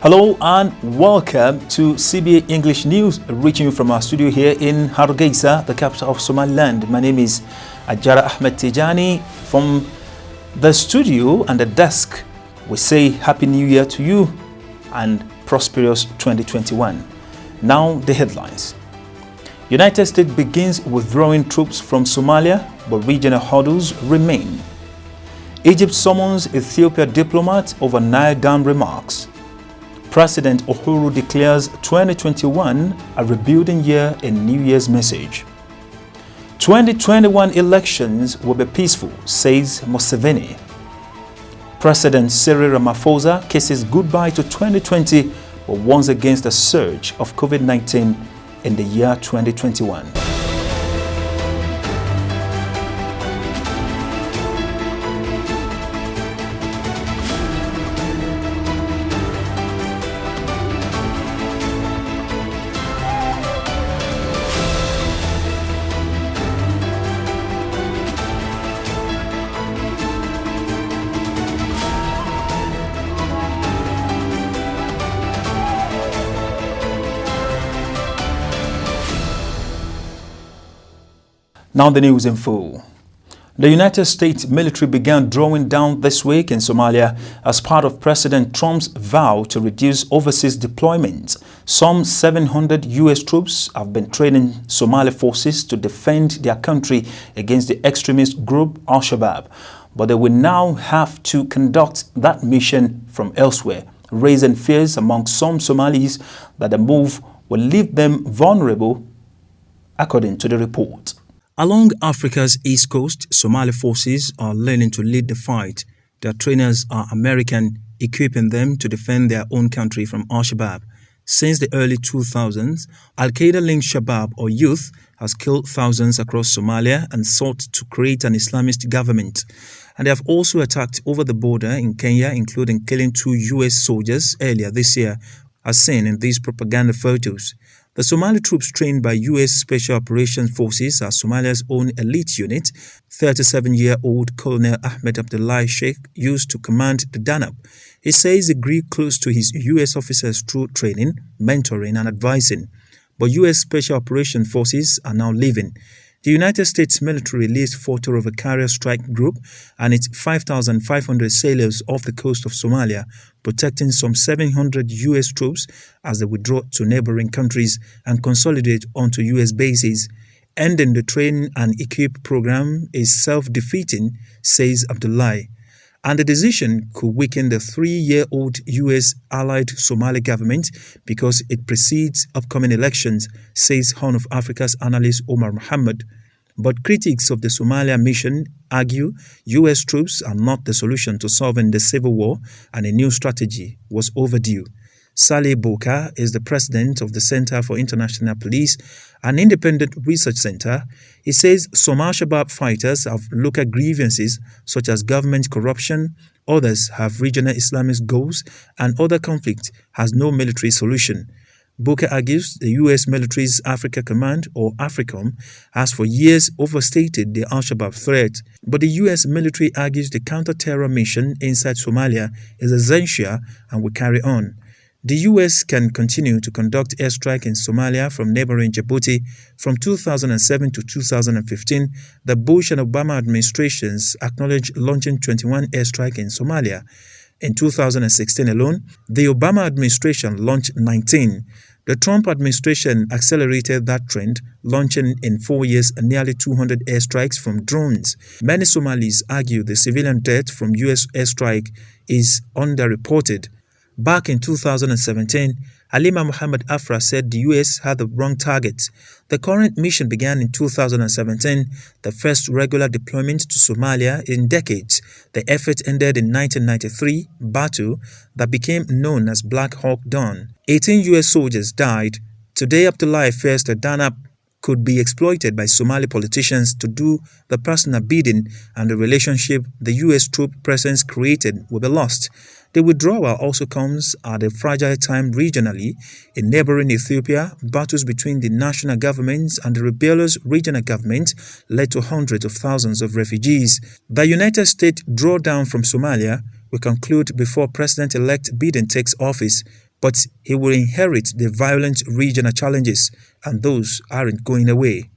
Hello and welcome to CBA English News, reaching you from our studio here in Hargeisa, the capital of Somaliland. My name is Ajara Ahmed Tijani. From the studio and the desk, we say Happy New Year to you and prosperous 2021. Now the headlines. United States begins withdrawing troops from Somalia, but regional hurdles remain. Egypt summons Ethiopia diplomat over Nile Dam remarks. President Uhuru declares 2021 a rebuilding year in New Year's message. 2021 elections will be peaceful, says Museveni. President Cyril Ramaphosa kisses goodbye to 2020 but warns against the surge of COVID-19 in the year 2021. Now the news in full. The United States military began drawing down this week in Somalia as part of President Trump's vow to reduce overseas deployment. Some 700 U.S. troops have been training Somali forces to defend their country against the extremist group Al-Shabaab, but they will now have to conduct that mission from elsewhere, raising fears among some Somalis that the move will leave them vulnerable, according to the report. Along Africa's east coast, Somali forces are learning to lead the fight. Their trainers are American, equipping them to defend their own country from Al-Shabaab. Since the early 2000s, Al-Qaeda-linked Shabaab or youth has killed thousands across Somalia and sought to create an Islamist government. And they have also attacked over the border in Kenya, including killing 2 U.S. soldiers earlier this year, as seen in these propaganda photos. The Somali troops trained by U.S. Special Operations Forces are Somalia's own elite unit. 37-year-old Colonel Ahmed Abdullahi Sheikh used to command the Danab. He says he grew close to his U.S. officers through training, mentoring and advising. But U.S. Special Operations Forces are now leaving. The United States military released photo of a carrier strike group and its 5,500 sailors off the coast of Somalia, protecting some 700 U.S. troops as they withdraw to neighboring countries and consolidate onto U.S. bases. Ending the train and equip program is self-defeating, says Abdullahi, and the decision could weaken the 3-year-old U.S. allied Somali government because it precedes upcoming elections, says Horn of Africa's analyst Omar Mohammed. But critics of the Somalia mission argue U.S. troops are not the solution to solving the civil war and a new strategy was overdue. Saleh Boka is the president of the Center for International Police, an independent research center. He says some Al-Shabaab fighters have local grievances such as government corruption, others have regional Islamist goals, and other conflict has no military solution. Boka argues the U.S. military's Africa Command, or AFRICOM, has for years overstated the Al-Shabaab threat, but the U.S. military argues the counter-terror mission inside Somalia is essential and will carry on. The U.S. can continue to conduct airstrike in Somalia from neighboring Djibouti. From 2007 to 2015, the Bush and Obama administrations acknowledged launching 21 airstrikes in Somalia. In 2016 alone, the Obama administration launched 19. The Trump administration accelerated that trend, launching in 4 years nearly 200 airstrikes from drones. Many Somalis argue the civilian death from U.S. airstrike is underreported. Back in 2017, Halima Mohammed Afra said the U.S. had the wrong target. The current mission began in 2017, the first regular deployment to Somalia in decades. The effort ended in 1993 battle that became known as Black Hawk Dawn. 18 U.S. soldiers died. Today, Abdullahi fears the Danab could be exploited by Somali politicians to do the personal bidding, and the relationship the U.S. troop presence created will be lost. The withdrawal also comes at a fragile time regionally. In neighboring Ethiopia, battles between the national government and the rebellious regional government led to hundreds of thousands of refugees. The United States drawdown from Somalia will conclude before President-elect Biden takes office. but he will inherit the violent regional challenges, and those aren't going away.